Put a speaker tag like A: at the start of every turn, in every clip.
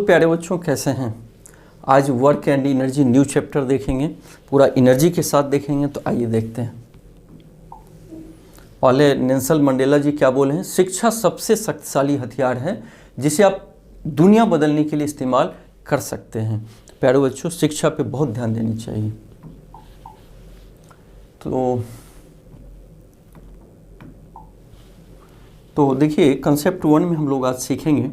A: प्यारे बच्चों, कैसे हैं? आज work and energy new chapter देखेंगे, पूरा एनर्जी के साथ देखेंगे। तो आइए देखते हैं। पहले नेल्सन मंडेला जी क्या बोले हैं? शिक्षा सबसे शक्तिशाली हथियार है जिसे आप दुनिया बदलने के लिए इस्तेमाल कर सकते हैं। प्यारे बच्चों, शिक्षा पे बहुत ध्यान देनी चाहिए। तो देखिए, कंसेप्ट 1 में हम लोग आज सीखेंगे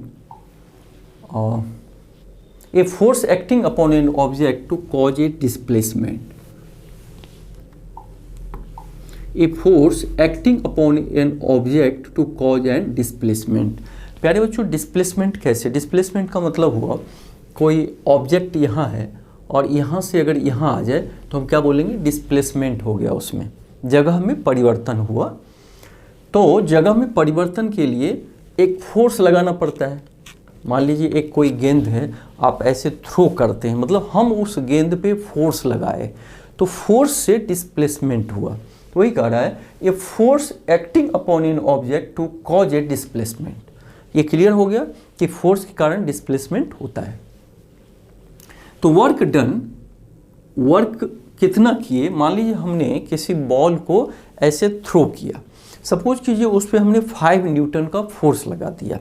A: a force acting upon an object to cause a displacement. A force acting upon an object to cause an displacement. प्यारे बच्चों, डिस्प्लेसमेंट कैसे? डिस्प्लेसमेंट का मतलब हुआ कोई ऑब्जेक्ट यहाँ है और यहाँ से अगर यहाँ आ जाए तो हम क्या बोलेंगे? डिस्प्लेसमेंट हो गया, उसमें जगह में परिवर्तन हुआ। तो जगह में परिवर्तन के लिए एक फोर्स लगाना पड़ता है। मान लीजिए एक कोई गेंद है, आप ऐसे थ्रो करते हैं, मतलब हम उस गेंद पे फोर्स लगाए, तो फोर्स से डिस्प्लेसमेंट हुआ। तो वही कह रहा है, a force acting upon an object to cause a displacement. ये क्लियर हो गया कि फोर्स के कारण डिस्प्लेसमेंट होता है। तो वर्क डन, वर्क कितना किए? मान लीजिए हमने किसी बॉल को ऐसे थ्रो किया, सपोज कीजिए उस पर हमने 5 न्यूटन का फोर्स लगा दिया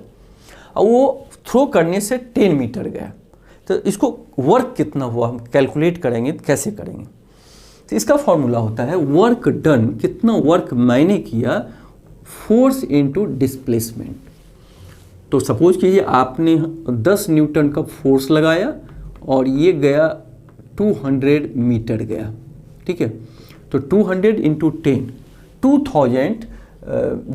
A: और वो थ्रो करने से 10 मीटर गया। तो इसको वर्क कितना हुआ हम कैलकुलेट करेंगे। तो कैसे करेंगे? तो इसका फॉर्मूला होता है वर्क डन, कितना वर्क मैंने किया, फोर्स इनटू डिस्प्लेसमेंट। तो सपोज कीजिए आपने 10 न्यूटन का फोर्स लगाया और ये गया 200 मीटर गया, ठीक है। तो 200 इंटू 10, 2000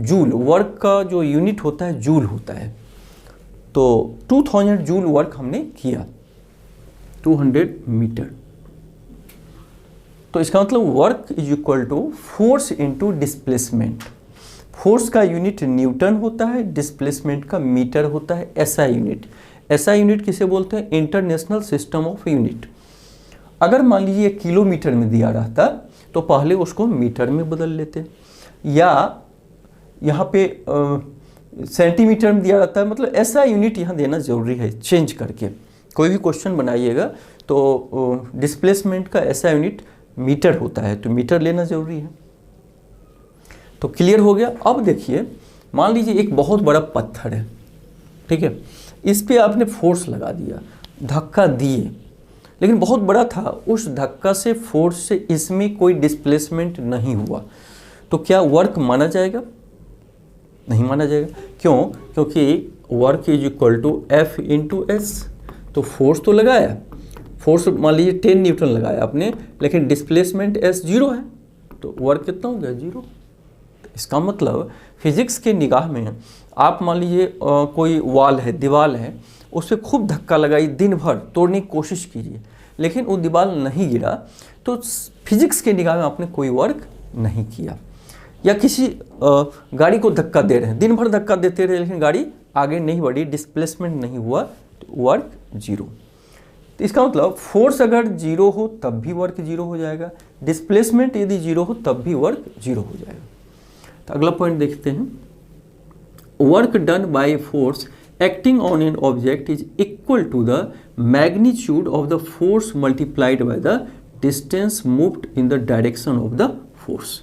A: जूल। वर्क का जो यूनिट होता है जूल होता है। तो 2000 जूल वर्क हमने किया 200 मीटर। तो इसका मतलब work is equal to force into displacement. Force का यूनिट न्यूटन होता है, डिस्प्लेसमेंट का मीटर होता है, एसआई यूनिट। एसआई यूनिट किसे बोलते हैं? International system of unit. अगर मान लीजिए किलोमीटर में दिया रहता तो पहले उसको मीटर में बदल लेते, या यहाँ पे सेंटीमीटर में दिया रहता है, मतलब ऐसा यूनिट यहाँ देना ज़रूरी है चेंज करके। कोई भी क्वेश्चन बनाइएगा तो डिस्प्लेसमेंट का ऐसा यूनिट मीटर होता है, तो मीटर लेना ज़रूरी है। तो क्लियर हो गया। अब देखिए, मान लीजिए एक बहुत बड़ा पत्थर है, ठीक है, इस पे आपने फोर्स लगा दिया, धक्का दिए, लेकिन बहुत बड़ा था, उस धक्का से फोर्स से इसमें कोई डिस्प्लेसमेंट नहीं हुआ, तो क्या वर्क माना जाएगा? नहीं माना जाएगा। क्यों? क्योंकि work is equal to F into S. तो फोर्स तो लगाया, फोर्स मान लीजिए 10 न्यूटन लगाया आपने, लेकिन डिस्प्लेसमेंट एस 0 है, तो वर्क कितना हो गया? 0। तो इसका मतलब फिजिक्स के निगाह में आप मान लीजिए कोई वॉल है, दीवार है, उस पर खूब धक्का लगाई, दिन भर तोड़ने की कोशिश कीजिए, लेकिन वो दीवार नहीं गिरा, तो फिजिक्स के निगाह में आपने कोई वर्क नहीं किया। या किसी गाड़ी को धक्का दे रहे हैं, दिन भर धक्का देते रहे, लेकिन गाड़ी आगे नहीं बढ़ी, डिस्प्लेसमेंट नहीं हुआ, तो वर्क 0। तो इसका मतलब फोर्स अगर 0 हो तब भी वर्क 0 हो जाएगा, डिस्प्लेसमेंट यदि 0 हो तब भी वर्क 0 हो जाएगा। तो अगला पॉइंट देखते हैं, work done by force acting on an object is equal to the magnitude of the force multiplied by the distance moved in the direction of the force.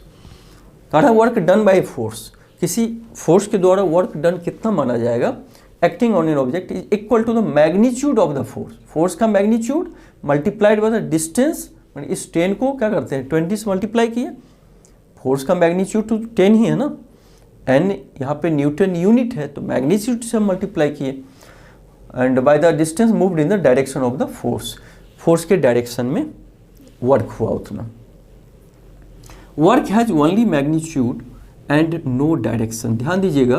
A: कहा वर्क डन बाय फोर्स, किसी force के द्वारा work done कितना माना जाएगा? Acting on an object is equal to the magnitude of the force. Force का magnitude multiplied by the distance, इस 10 को क्या करते हैं 20 से मल्टीप्लाई किए। फोर्स का मैग्नीट्यूड तो 10 ही है ना, एन यहाँ पे न्यूटन यूनिट है, तो मैग्नीट्यूड से हम मल्टीप्लाई किए, and by the distance moved in the direction of the force. Force के डायरेक्शन में वर्क हुआ उतना। Work has only magnitude and no direction. ध्यान दीजिएगा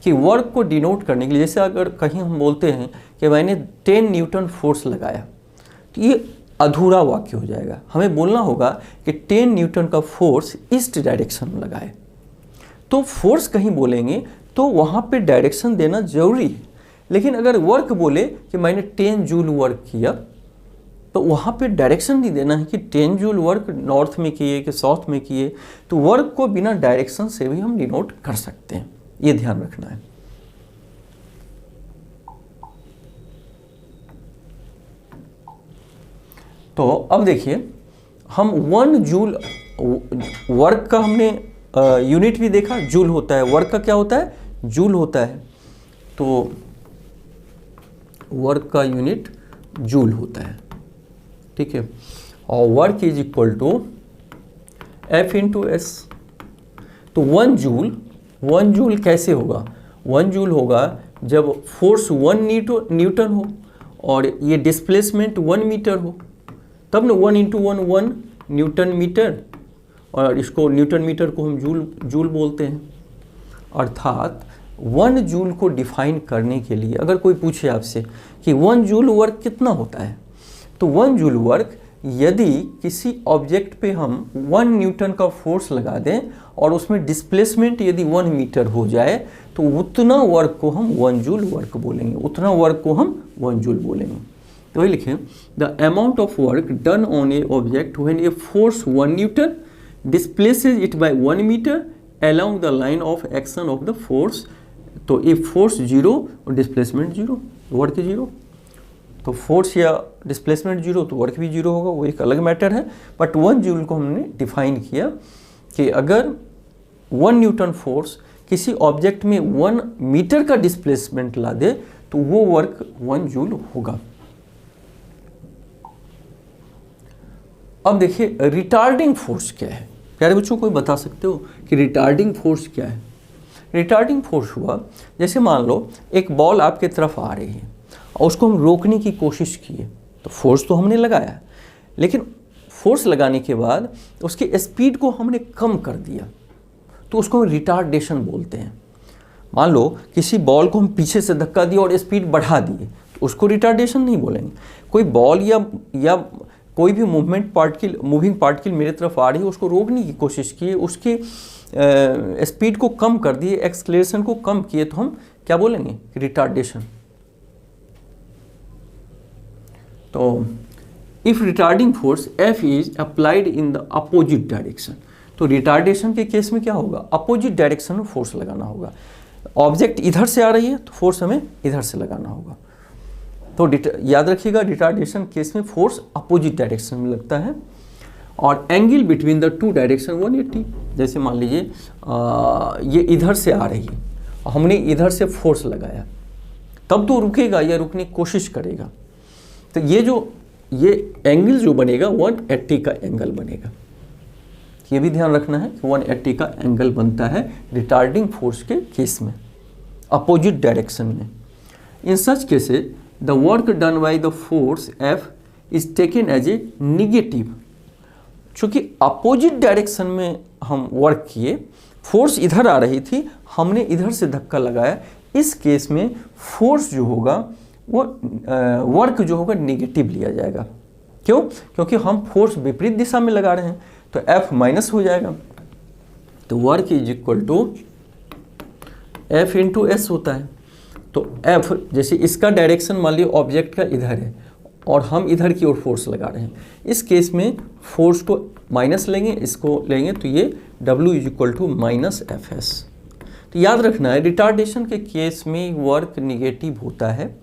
A: कि वर्क को डिनोट करने के लिए, जैसे अगर कहीं हम बोलते हैं कि मैंने 10 न्यूटन फोर्स लगाया, तो ये अधूरा वाक्य हो जाएगा। हमें बोलना होगा कि 10 न्यूटन का फोर्स ईस्ट डायरेक्शन में लगाए। तो फोर्स कहीं बोलेंगे तो वहाँ पे डायरेक्शन देना जरूरी है, लेकिन अगर वर्क बोले कि मैंने 10 जूल वर्क किया, तो वहाँ पे डायरेक्शन नहीं देना है कि 10 जूल वर्क नॉर्थ में किए कि साउथ में किए। तो वर्क को बिना डायरेक्शन से भी हम डिनोट कर सकते हैं, ये ध्यान रखना है। तो अब देखिए, हम 1 जूल वर्क का हमने यूनिट भी देखा, जूल होता है। वर्क का क्या होता है? जूल होता है। तो वर्क का यूनिट जूल होता है, ठीक है। और work is equal to F into S. तो 1 जूल कैसे होगा? 1 जूल होगा जब फोर्स 1 न्यूटन हो और ये डिस्प्लेसमेंट 1 मीटर हो, तब ना 1 इंटू 1 न्यूटन मीटर, और इसको न्यूटन मीटर को हम जूल बोलते हैं। अर्थात 1 जूल को डिफाइन करने के लिए अगर कोई पूछे आपसे कि 1 जूल वर्क कितना होता है, तो 1 जूल वर्क यदि किसी ऑब्जेक्ट पे हम 1 न्यूटन का फोर्स लगा दें और उसमें डिस्प्लेसमेंट यदि 1 मीटर हो जाए, तो उतना वर्क को हम 1 जूल वर्क बोलेंगे, उतना वर्क को हम 1 जूल बोलेंगे। तो ये लिखें, the amount of work done on a object when a force 1 newton displaces it by 1 metre along the line of action of the force. तो ये फोर्स 0 और डिस्प्लेसमेंट 0, वर्क 0। तो फोर्स या डिस्प्लेसमेंट 0 तो वर्क भी 0 होगा, वो एक अलग मैटर है। बट 1 जूल को हमने डिफाइन किया कि अगर 1 न्यूटन फोर्स किसी ऑब्जेक्ट में 1 मीटर का डिस्प्लेसमेंट ला दे तो वो वर्क 1 जूल होगा। अब देखिए रिटार्डिंग फोर्स क्या है। प्यारे बच्चों, कोई बता सकते हो कि रिटार्डिंग फोर्स क्या है? रिटार्डिंग फोर्स हुआ, जैसे मान लो एक बॉल आपके तरफ आ रही है और उसको हम रोकने की कोशिश किए, तो फोर्स तो हमने लगाया, लेकिन फोर्स लगाने के बाद उसकी स्पीड को हमने कम कर दिया, तो उसको हम रिटार्डेशन बोलते हैं। मान लो किसी बॉल को हम पीछे से धक्का दिया और स्पीड बढ़ा दिए, तो उसको रिटार्डेशन नहीं बोलेंगे। कोई बॉल या कोई भी मूविंग पार्टिकल मेरे तरफ आ रही है, उसको रोकने की कोशिश किए, उसकी स्पीड को कम कर दिए, एक्सेलरेशन को कम किए, तो हम क्या बोलेंगे? रिटार्डेशन। तो if retarding force F is applied in the opposite direction, तो रिटार्डेशन के केस में क्या होगा? अपोजिट डायरेक्शन में फोर्स लगाना होगा। ऑब्जेक्ट इधर से आ रही है तो फोर्स हमें इधर से लगाना होगा। तो याद रखिएगा, रिटार्डेशन केस में फोर्स अपोजिट डायरेक्शन में लगता है। और एंगल बिटवीन द 2 डायरेक्शन 180। जैसे मान लीजिए ये इधर से आ रही है, हमने इधर से फोर्स लगाया, तब तो रुकेगा या रुकने की कोशिश करेगा, तो ये एंगल जो बनेगा 180 का एंगल बनेगा। ये भी ध्यान रखना है कि 180 का एंगल बनता है रिटार्डिंग फोर्स के केस में, अपोजिट डायरेक्शन में। In such cases the work done by the force F is taken as a negative. चूँकि अपोजिट डायरेक्शन में हम वर्क किए, फोर्स इधर आ रही थी, हमने इधर से धक्का लगाया, इस केस में फोर्स जो होगा वो वर्क जो होगा निगेटिव लिया जाएगा। क्यों? क्योंकि हम फोर्स विपरीत दिशा में लगा रहे हैं, तो F माइनस हो जाएगा। तो work is equal to F into S होता है। तो F, जैसे इसका डायरेक्शन मान लीजिए ऑब्जेक्ट का इधर है और हम इधर की ओर फोर्स लगा रहे हैं, इस केस में फोर्स को माइनस लेंगे, इसको लेंगे, तो ये W is equal to minus FS। तो याद रखना है, रिटार्डेशन के केस में वर्क निगेटिव होता है।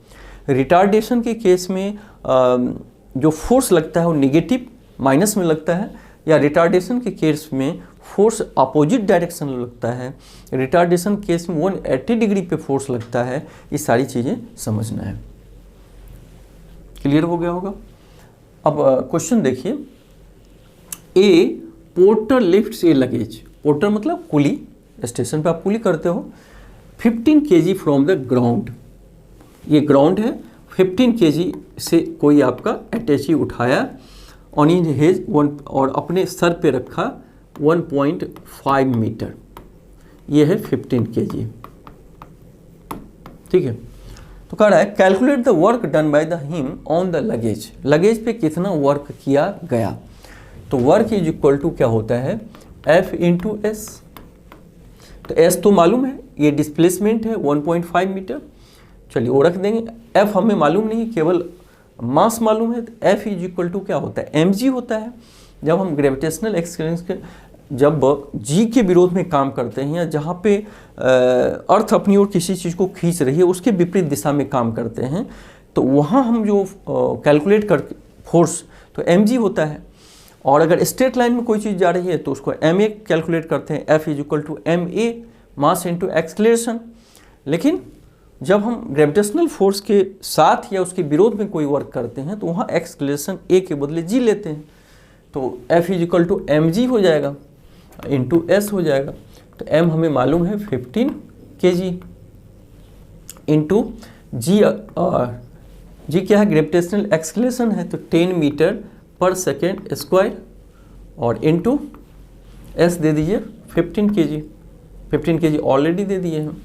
A: रिटार्डेशन के केस में जो फोर्स लगता है वो निगेटिव माइनस में लगता है, या रिटार्डेशन के केस में फोर्स अपोजिट डायरेक्शन में लगता है, रिटार्डेशन केस में 180 डिग्री पे फोर्स लगता है। ये सारी चीज़ें समझना है। क्लियर हो गया होगा? अब क्वेश्चन देखिए, ए पोर्टर लिफ्ट्स ए लगेज। पोर्टर मतलब कुली, स्टेशन पे आप कुली करते हो। 15 kg फ्रॉम द ग्राउंड, ये ग्राउंड है, 15 kg से कोई आपका अटैची उठाया ऑन इन हेज और अपने सर पे रखा 1.5 मीटर, ये है 15 kg। ठीक है, तो कह रहा है calculate the work done by the him on the luggage. Luggage पे कितना वर्क किया गया। तो वर्क इज इक्वल टू क्या होता है? F into S. तो S तो मालूम है, ये डिस्प्लेसमेंट है 1.5 मीटर, चलिए वो रख देंगे। F हमें मालूम नहीं, केवल मास मालूम है। तो F इज इक्वल टू क्या होता है? mg होता है। जब हम ग्रेविटेशनल एक्सपीरियंस के जब g के विरोध में काम करते हैं, या जहाँ पे अर्थ अपनी ओर किसी चीज़ को खींच रही है उसके विपरीत दिशा में काम करते हैं, तो वहाँ हम जो कैलकुलेट कर फोर्स, तो mg होता है। और अगर स्ट्रेट लाइन में कोई चीज़ जा रही है तो उसको ma कैलकुलेट करते हैं, F = ma mass into acceleration. लेकिन जब हम ग्रेविटेशनल फोर्स के साथ या उसके विरोध में कोई वर्क करते हैं तो वहाँ एक्सलेरेशन a के बदले g लेते हैं, तो F = mg हो जाएगा इंटू s हो जाएगा। तो m हमें मालूम है 15 kg इंटू g, g क्या है, ग्रेविटेशनल एक्सलेरेशन है, तो 10 मीटर पर सेकेंड स्क्वायर, और इंटू s दे दीजिए 15 kg। 15 kg ऑलरेडी दे दिए हैं,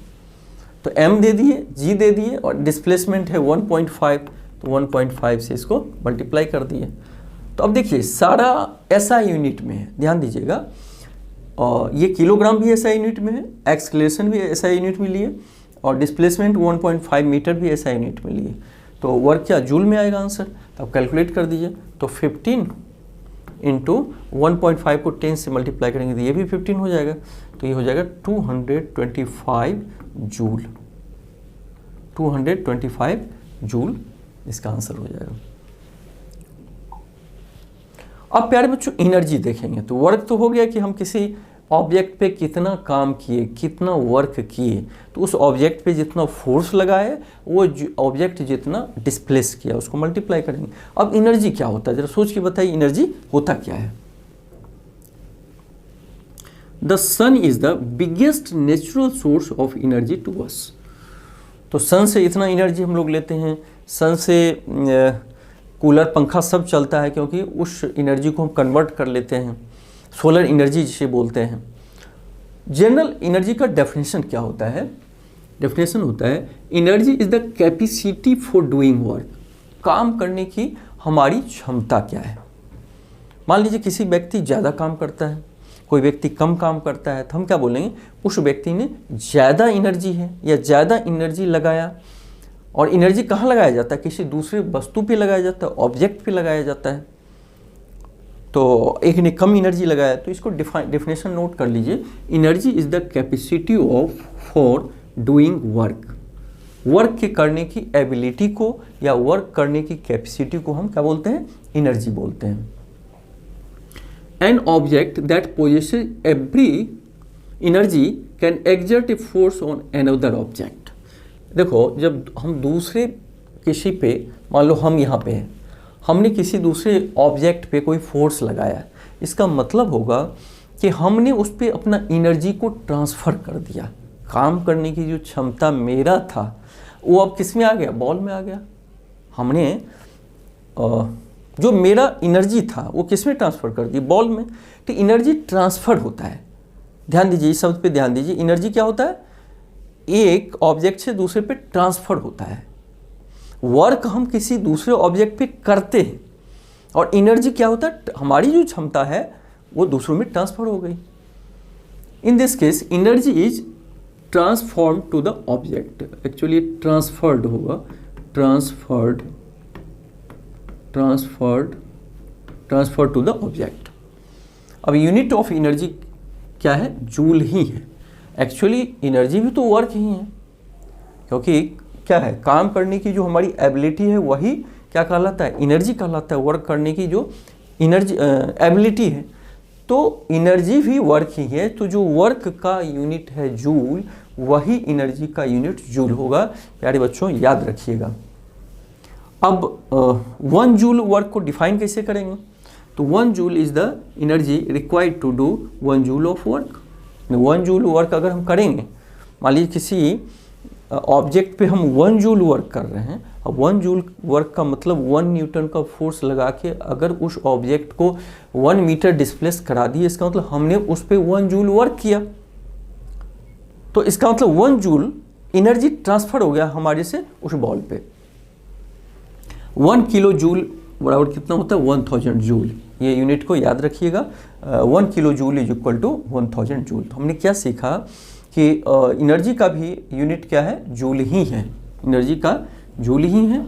A: तो m दे दिए, g दे दिए, और डिस्प्लेसमेंट है 1.5, तो 1.5 से इसको मल्टीप्लाई कर दिए। तो अब देखिए सारा SI यूनिट में है, ध्यान दीजिएगा, और ये किलोग्राम भी SI यूनिट में है, एक्सलेरेशन भी SI यूनिट में लिए, और डिस्प्लेसमेंट 1.5 मीटर भी SI यूनिट में लिए। तो वर्क क्या जूल में आएगा आंसर, तो आप कैलकुलेट कर दीजिए। तो 15 इंटू 1.5 को 10 से मल्टीप्लाई करेंगे तो ये भी 15 हो जाएगा, तो ये हो जाएगा 225 जूल। 225 जूल इसका आंसर हो जाएगा। अब प्यारे बच्चों एनर्जी देखेंगे, तो वर्क तो हो गया कि हम किसी ऑब्जेक्ट पे कितना काम किए, कितना वर्क किए, तो उस ऑब्जेक्ट पे जितना फोर्स लगाए वो ऑब्जेक्ट जितना डिस्प्लेस किया उसको मल्टीप्लाई करेंगे। अब एनर्जी क्या होता है, जरा सोच के बताइए एनर्जी होता क्या है। The sun is the biggest natural source of energy to us. तो सन से इतना एनर्जी हम लोग लेते हैं, सन से कूलर पंखा सब चलता है, क्योंकि उस एनर्जी को हम कन्वर्ट कर लेते हैं, सोलर एनर्जी जिसे बोलते हैं। जनरल एनर्जी का डेफिनेशन क्या होता है, डेफिनेशन होता है energy is the capacity for doing work, काम करने की हमारी क्षमता क्या है। मान लीजिए किसी व्यक्ति ज़्यादा काम करता है, कोई व्यक्ति कम काम करता है, तो हम क्या बोलेंगे, उस व्यक्ति ने ज़्यादा एनर्जी है या ज़्यादा एनर्जी लगाया। और एनर्जी कहाँ लगाया जाता है, किसी दूसरे वस्तु पे लगाया जाता है, ऑब्जेक्ट पे लगाया जाता है। तो एक ने कम एनर्जी लगाया, तो इसको डेफिनेशन नोट कर लीजिए, energy is the capacity of for doing work. Work के करने की एबिलिटी को या वर्क करने की कैपेसिटी को हम क्या बोलते हैं, एनर्जी बोलते हैं। An object that possesses every energy can exert a force on another object. देखो जब हम दूसरे किसी पे, मान लो हम यहाँ पे हैं, हमने किसी दूसरे ऑब्जेक्ट पे कोई फोर्स लगाया, इसका मतलब होगा कि हमने उस पर अपना एनर्जी को ट्रांसफ़र कर दिया। काम करने की जो क्षमता मेरा था वो अब किस में आ गया, बॉल में आ गया। हमने जो मेरा एनर्जी था वो किस में ट्रांसफ़र कर दी, बॉल में। तो एनर्जी ट्रांसफ़र होता है, ध्यान दीजिए इस शब्द पे ध्यान दीजिए। एनर्जी क्या होता है, एक ऑब्जेक्ट से दूसरे पे ट्रांसफ़र होता है। वर्क हम किसी दूसरे ऑब्जेक्ट पे करते हैं, और एनर्जी क्या होता है, हमारी जो क्षमता है वो दूसरों में ट्रांसफ़र हो गई। In this case energy is transform to the object, actually transferred होगा, ट्रांसफर्ड टू द ऑब्जेक्ट। अब यूनिट ऑफ एनर्जी क्या है, जूल ही है। एक्चुअली एनर्जी भी तो वर्क ही है, क्योंकि क्या है, काम करने की जो हमारी एबिलिटी है वही क्या कहलाता है, एनर्जी कहलाता है। वर्क करने की जो एनर्जी एबिलिटी है, तो एनर्जी भी वर्क ही है। तो जो वर्क का यूनिट है जूल, वही एनर्जी का यूनिट जूल होगा। प्यारे बच्चों याद रखिएगा। अब 1 जूल वर्क को डिफाइन कैसे करेंगे, तो 1 joule is the energy required to do 1 joule of work. 1 joule work अगर हम करेंगे, मान लीजिए किसी ऑब्जेक्ट पे हम 1 जूल वर्क कर रहे हैं, अब 1 जूल वर्क का मतलब 1 न्यूटन का फोर्स लगा के अगर उस ऑब्जेक्ट को 1 मीटर डिस्प्लेस करा दिए, इसका मतलब हमने उस पे 1 जूल वर्क किया। तो इसका मतलब 1 जूल एनर्जी ट्रांसफर हो गया हमारे से उस बॉल पे। 1 किलो जूल बराबर कितना होता है, 1000 जूल। ये यूनिट को याद रखिएगा, 1 kilo joule is equal to 1000 joule. तो हमने क्या सीखा कि एनर्जी का भी यूनिट क्या है, जूल ही है। एनर्जी का जूल ही है।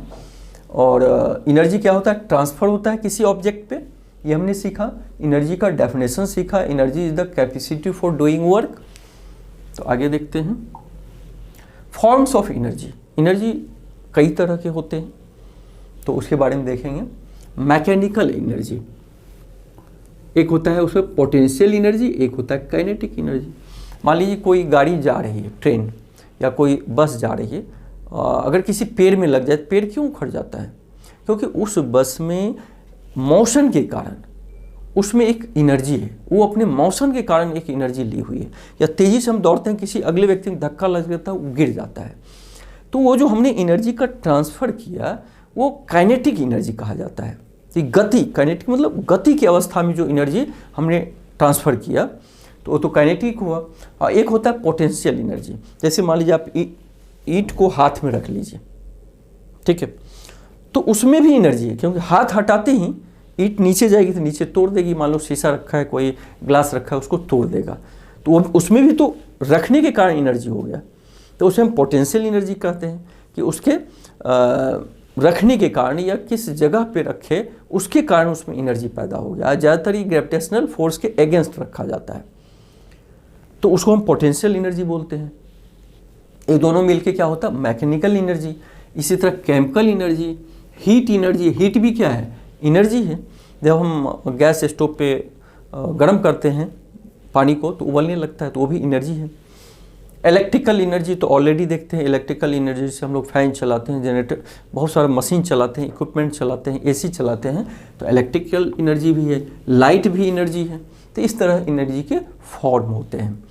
A: और एनर्जी क्या होता है, ट्रांसफ़र होता है किसी ऑब्जेक्ट पे, ये हमने सीखा। एनर्जी का डेफिनेशन सीखा, energy is the capacity for doing work. तो आगे देखते हैं फॉर्म्स ऑफ एनर्जी। एनर्जी कई तरह के होते हैं, तो उसके बारे में देखेंगे। मैकेनिकल एनर्जी, एक होता है उसमें पोटेंशियल एनर्जी, एक होता है काइनेटिक एनर्जी। मान लीजिए कोई गाड़ी जा रही है, ट्रेन या कोई बस जा रही है, अगर किसी पेड़ में लग जाए तो पेड़ क्यों उखड़ जाता है? क्योंकि उस बस में मोशन के कारण उसमें एक एनर्जी है, वो अपने मोशन के कारण एक एनर्जी ली हुई है। या तेज़ी से हम दौड़ते हैं, किसी अगले व्यक्ति में धक्का लग जाता है, वो गिर जाता है, तो वो जो हमने एनर्जी का ट्रांसफ़र किया वो काइनेटिक एनर्जी कहा जाता है। कि गति, काइनेटिक मतलब गति की अवस्था में जो एनर्जी हमने ट्रांसफ़र किया तो वो तो काइनेटिक हुआ। और एक होता है पोटेंशियल एनर्जी, जैसे मान लीजिए आप ईंट को हाथ में रख लीजिए, ठीक है, तो उसमें भी एनर्जी है, क्योंकि हाथ हटाते ही ईंट नीचे जाएगी तो नीचे तोड़ देगी। मान लो शीशा रखा है, कोई ग्लास रखा है, उसको तोड़ देगा, तो उसमें भी तो रखने के कारण एनर्जी हो गया। तो उसे हम पोटेंशियल एनर्जी कहते हैं कि उसके रखने के कारण या किस जगह पे रखे उसके कारण उसमें एनर्जी पैदा हो गया। ज़्यादातर ये ग्रेविटेशनल फोर्स के अगेंस्ट रखा जाता है, तो उसको हम पोटेंशियल एनर्जी बोलते हैं। ये दोनों मिलके क्या होता है? Mechanical energy. इसी तरह chemical energy, heat energy, heat भी क्या है? एनर्जी है। जब हम गैस स्टोव पे गर्म करते हैं पानी को तो उबलने लगता है, तो वो भी एनर्जी है। इलेक्ट्रिकल एनर्जी तो ऑलरेडी देखते हैं, इलेक्ट्रिकल एनर्जी से हम लोग फैन चलाते हैं, जनरेटर, बहुत सारा मशीन चलाते हैं, इक्विपमेंट चलाते हैं, एसी चलाते हैं, तो इलेक्ट्रिकल एनर्जी भी है। लाइट भी एनर्जी है। तो इस तरह एनर्जी के फॉर्म होते हैं।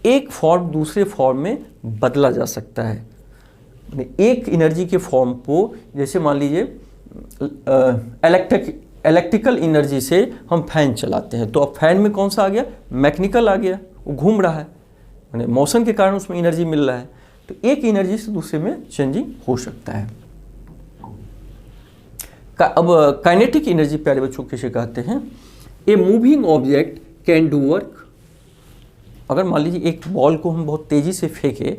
A: एक फॉर्म दूसरे फॉर्म में बदला जा सकता है। एक एनर्जी के फॉर्म को, जैसे मान लीजिए इलेक्ट्रिकल एनर्जी से हम फैन चलाते हैं, तो अब फैन में कौन सा आ गया? मैकेनिकल आ गया, वो घूम रहा है, यानी मोशन के कारण उसमें एनर्जी मिल रहा है। तो एक एनर्जी से दूसरे में चेंजिंग हो सकता है। अब काइनेटिक एनर्जी प्यारे बच्चों किसे कहते हैं? A moving object can do work. अगर मान लीजिए एक बॉल को हम बहुत तेज़ी से फेंके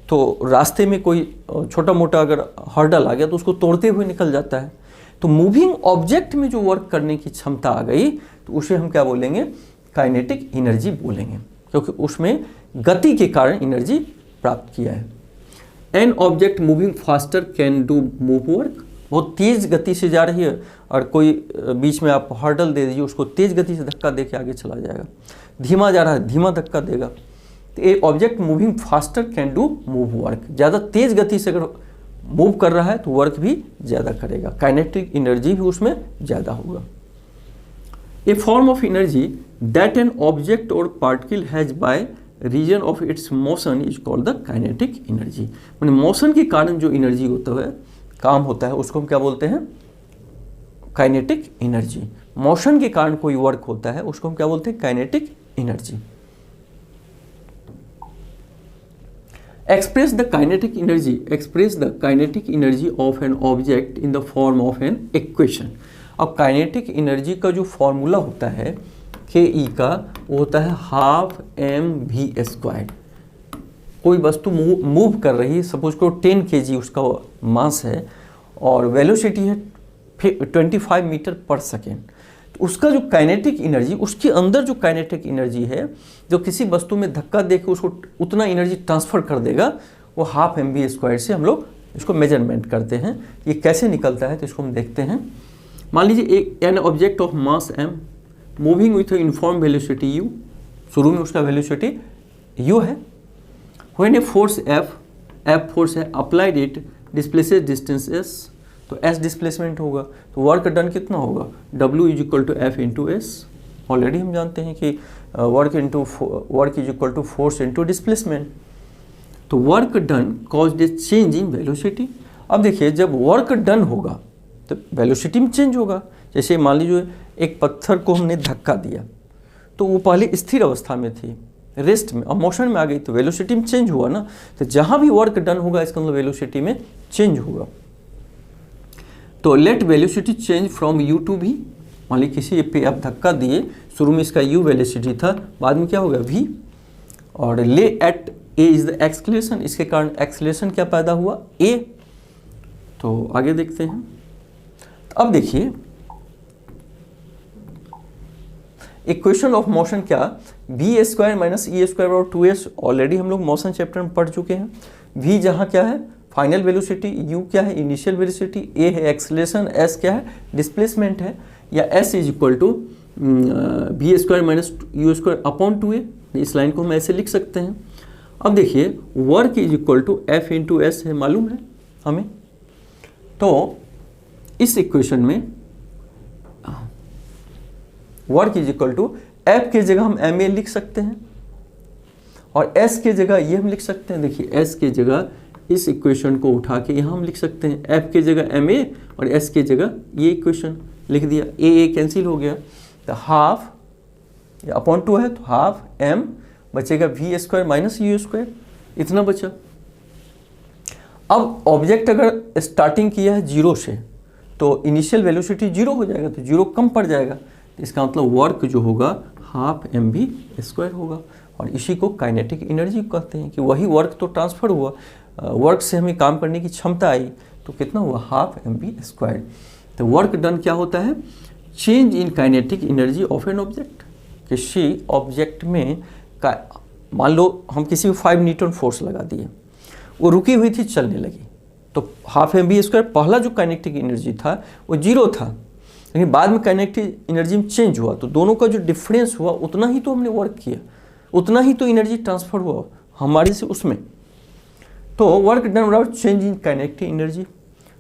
A: तो रास्ते में कोई छोटा मोटा अगर हर्डल आ गया तो उसको तोड़ते हुए निकल जाता है। तो मूविंग ऑब्जेक्ट में जो वर्क करने की क्षमता आ गई तो उसे हम क्या बोलेंगे? काइनेटिक एनर्जी बोलेंगे, क्योंकि उसमें गति के कारण एनर्जी प्राप्त किया है। An object moving faster can do move work. बहुत तेज़ गति से जा रही है और कोई बीच में आप हर्डल दे दीजिए, उसको तेज़ गति से धक्का दे के आगे चला जाएगा। धीमा जा रहा है, धीमा धक्का देगा। तो ए object moving faster can do move work. ज़्यादा तेज़ गति से अगर मूव कर रहा है तो वर्क भी ज़्यादा करेगा, काइनेटिक एनर्जी भी उसमें ज़्यादा होगा। A form of energy that an object और particle has by reason of its motion is called the kinetic energy. मैंने मोशन के कारण जो एनर्जी होता है, काम होता है, उसको हम क्या बोलते हैं? Kinetic energy. मोशन के कारण कोई वर्क होता है उसको हम क्या बोलते हैं? Kinetic energy. Express the kinetic energy, express the kinetic energy of an object in the form of an equation. अब काइनेटिक एनर्जी का जो फॉर्मूला होता है के ई का, वो होता है ½ mv²। कोई वस्तु मूव कर रही है, सपोज को 10 kg उसका मास है और वेलोसिटी है 25 मीटर पर सेकेंड, तो उसका जो काइनेटिक एनर्जी, उसके अंदर जो काइनेटिक एनर्जी है, जो किसी वस्तु में धक्का देकर उसको उतना एनर्जी ट्रांसफ़र कर देगा, वो ½ mv² से हम लोग इसको मेजरमेंट करते हैं। ये कैसे निकलता है तो इसको हम देखते हैं। मान लीजिए एक an object of mass m moving with uniform velocity u, शुरू में उसका वेलोसिटी u है। When a force F force है, applied it displaces distance s, तो s डिस्प्लेसमेंट होगा, तो वर्क डन कितना होगा? W = F × s। ऑलरेडी हम जानते हैं कि वर्क = फोर्स इंटू डिस्प्लेसमेंट। तो work done caused A change in velocity. अब देखिए, जब वर्क डन होगा तो वेलोसिटी में चेंज होगा। जैसे मान लीजिए एक पत्थर को हमने धक्का दिया तो वो पहले स्थिर अवस्था में थी, रेस्ट में, अब मोशन में आ गई, तो वेलोसिटी में चेंज हुआ ना। तो जहाँ भी वर्क डन होगा इसका मतलब वेलोसिटी में चेंज होगा। तो let velocity change from u to v। मान लीजिए किसी पे आप धक्का दिए, शुरू में इसका u वेलोसिटी था, बाद में क्या होगा? v। और let a is the acceleration, इसके कारण एक्सलेशन क्या पैदा हुआ? a। तो आगे देखते हैं। अब देखिए इक्वेशन ऑफ मोशन क्या? v² - e² और 2s। ऑलरेडी हम लोग मोशन चैप्टर में पढ़ चुके हैं। v जहाँ क्या है? फाइनल वेलोसिटी, u क्या है इनिशियल वेलोसिटी, a है एक्सेलरेशन, s क्या है डिस्प्लेसमेंट है, या s is equal to V square minus U square upon 2a। इस लाइन को हम ऐसे लिख सकते हैं। अब देखिए work is equal to F into S है, मालूम है हमें। तो इस इक्वेशन में work is equal to F की जगह हम एम ए लिख सकते हैं और एस के जगह ये हम लिख सकते हैं। देखिए एस के जगह इस इक्वेशन को उठा के यहाँ हम लिख सकते हैं, एफ के जगह एम ए और एस के जगह ये इक्वेशन लिख दिया, ए कैंसिल हो गया, तो हाफ अपॉन 2 है तो हाफ एम बचेगा V square minus U square, इतना बचा। अब ऑब्जेक्ट अगर स्टार्टिंग किया है 0 से तो इनिशियल वेलोसिटी 0 हो जाएगा, तो 0 कम पड़ जाएगा, तो इसका मतलब वर्क जो होगा हाफ एम वी स्क्वायर होगा। और इसी को काइनेटिक एनर्जी कहते हैं कि वही वर्क तो ट्रांसफर हुआ, वर्क से हमें काम करने की क्षमता आई, तो कितना हुआ हाफ एम वी स्क्वायर। तो वर्क डन क्या होता है, change in kinetic energy of an object. किसी ऑब्जेक्ट में मान लो हम किसी को 5 न्यूटन फोर्स लगा दिए, वो रुकी हुई थी चलने लगी, तो हाफ एम वी स्क्वायर पहला जो काइनेटिक एनर्जी था वो 0 था, लेकिन बाद में काइनेटिक एनर्जी में चेंज हुआ, तो दोनों का जो डिफरेंस हुआ उतना ही तो हमने वर्क किया, उतना ही तो एनर्जी ट्रांसफर हुआ हमारे से उसमें। तो work done without change in kinetic energy,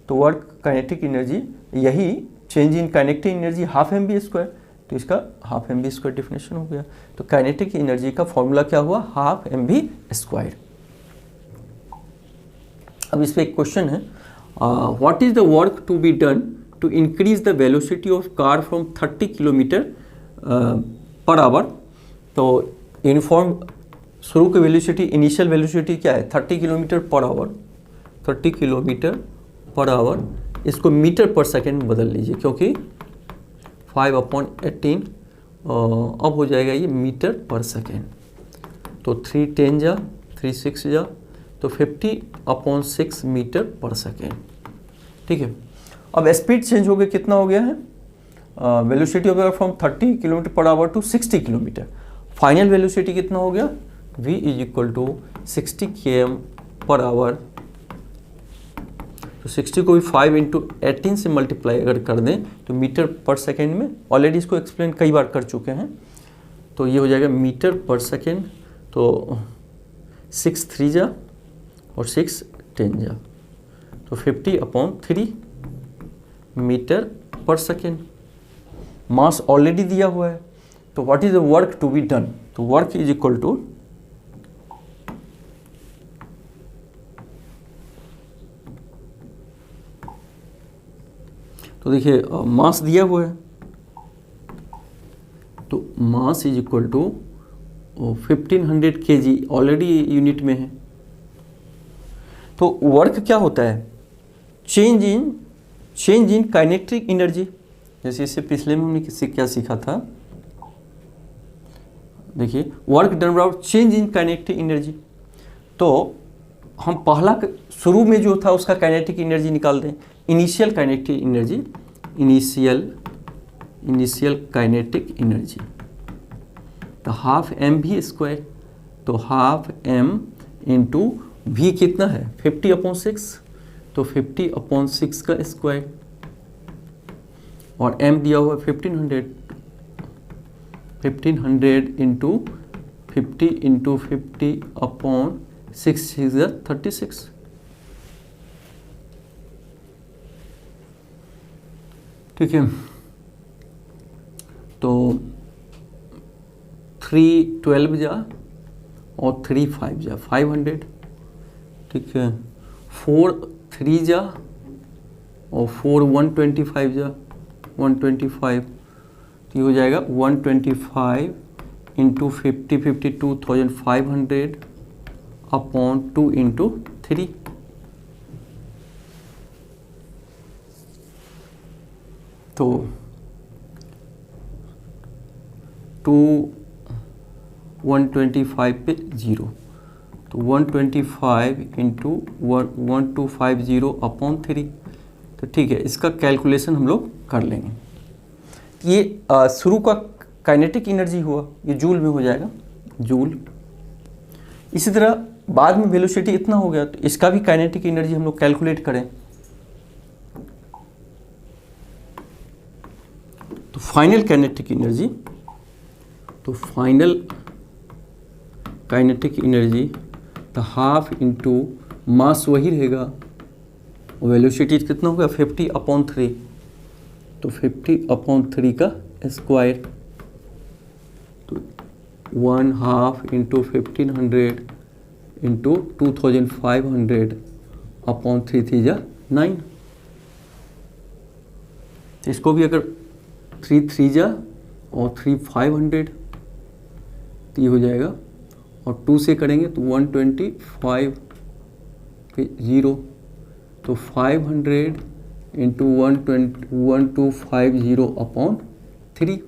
A: तो वर्क काइनेटिक एनर्जी यही change in kinetic energy half M V square, तो इसका half M V square definition हो गया। तो काइनेटिक एनर्जी का फॉर्मूला क्या हुआ, हाफ एम वी स्क्वायर। अब इस पे एक क्वेश्चन है, what is the work to be done to increase the velocity of car from 30 kilometre per hour. तो यूनिफॉर्म शुरू की वेलोसिटी, इनिशियल वेलोसिटी क्या है 30 kilometre per our, 30 kilometre per our, इसको मीटर पर सेकेंड में बदल लीजिए क्योंकि 5/18 अब हो जाएगा ये मीटर पर सेकेंड। तो 3 10 जा 3 6 जा तो 50/6 मीटर पर सेकेंड, ठीक है। अब स्पीड चेंज हो गया, कितना हो गया है, वेलोसिटी हो गया from 30 kilometre per hour to 60 kilometre. Final velocity कितना हो गया, v is equal to 60 km per hour. तो 60 को भी 5 × 18 से मल्टीप्लाई अगर कर दें तो मीटर पर सेकेंड में, ऑलरेडी इसको एक्सप्लेन कई बार कर चुके हैं, तो ये हो जाएगा मीटर पर सेकेंड। तो 6 3 जा और 6 10 जा, तो 50/3 मीटर पर सेकेंड। मास ऑलरेडी दिया हुआ है, तो what is the work to be done, तो वर्क इज इक्वल टू तो देखिए मास दिया हुआ है, तो mass is equal to 1500 kg already unit में है। तो वर्क क्या होता है, चेंज इन काइनेटिक एनर्जी। जैसे इससे पिछले में हमने किससे क्या सीखा था, देखिए work done without change in kinetic energy. तो हम पहला शुरू में जो था उसका काइनेटिक एनर्जी निकाल दें, initial kinetic energy, initial kinetic energy, तो हाफ एम वी स्क्वायर, तो हाफ एम इंटू वी कितना है 50/6, तो 50/6 का स्क्वायर, और एम दिया हुआ 1500 इंटू 50 इंटू 50/6 is 36। ठीक है, तो 3 12 जा और 3 5 जा 500, ठीक है, 4 3 जा और 4 125 जा 125, तो ये हो जाएगा 125 इंटू 50 52,500/2 इंटू 3। तो 125 पे 0, तो 125 इंटू 1250/3, तो ठीक है, इसका कैलकुलेशन हम लोग कर लेंगे। ये शुरू का काइनेटिक एनर्जी हुआ, ये जूल में हो जाएगा, जूल। इसी तरह बाद में वेलोसिटी इतना हो गया, तो इसका भी काइनेटिक एनर्जी हम लोग कैलकुलेट करें। तो फाइनल काइनेटिक एनर्जी, तो फाइनल काइनेटिक एनर्जी तो हाफ इंटू मास वही रहेगा, वेलोसिटी कितना होगा 50/3, तो 50/3 का स्क्वायर, तो 1/2 इंटू 1500 इंटू 2500/3 थी जा 9। तो इसको भी अगर 3 3 जा और 3 500 तो ये हो जाएगा, और 2 से करेंगे तो 125 पे 0, तो 500 इंटू 1250/3।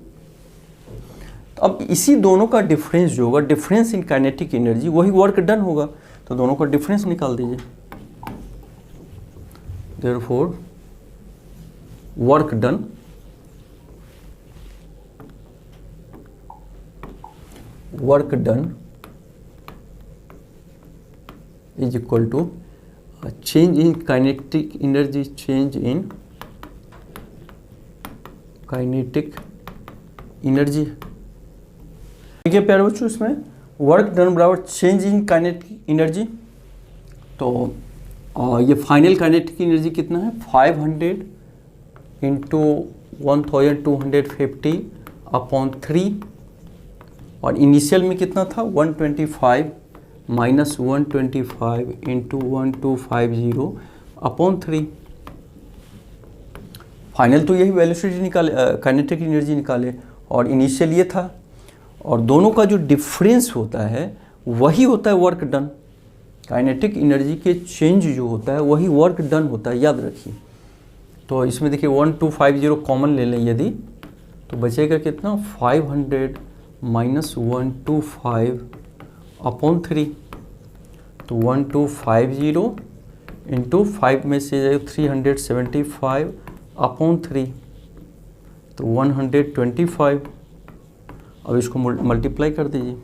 A: तो अब इसी दोनों का डिफरेंस जो होगा, डिफरेंस इन काइनेटिक एनर्जी, वही वर्क डन होगा। तो दोनों का डिफरेंस निकाल दीजिए। Therefore work done is equal to change in kinetic energy, change in kinetic energy। ठीक है प्यारे बच्चों, इसमें वर्क डन बराबर चेंज इन काइनेटिक एनर्जी। तो ये फाइनल काइनेटिक एनर्जी कितना है 500 इंटू 1250/3, और इनिशियल में कितना था 125 माइनस 125 इंटू 1250/3। फाइनल तो यही वेलोसिटी निकाले, काइनेटिक एनर्जी निकाले, और इनिशियल ये था, और दोनों का जो डिफरेंस होता है वही होता है वर्क डन। काइनेटिक एनर्जी के चेंज जो होता है वही वर्क डन होता है, याद रखिए। तो इसमें देखिए 1250 कॉमन ले लें यदि, तो बचेगा कितना 500 माइनस 125/3, तो 1250 इंटू 5 में से जाएगा 375/3, तो 125। अब इसको मल्टीप्लाई कर दीजिए।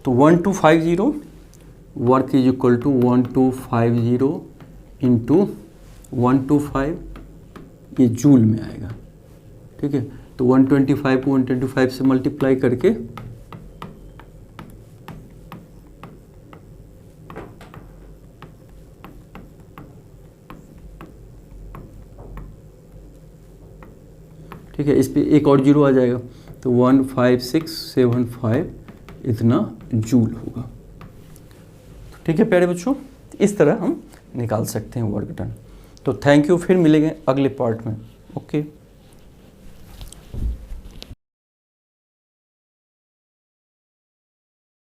A: तो 1250 work is equal to 1250 into 125, ये जूल में आएगा। ठीक है, तो 125 को 125 से मल्टीप्लाई करके ठीक है, इस पे एक और जीरो आ जाएगा, तो 15675 इतना जूल होगा। ठीक है प्यारे बच्चों, इस तरह हम निकाल सकते हैं वर्क डन। तो थैंक यू, फिर मिलेंगे अगले पार्ट में। ओके।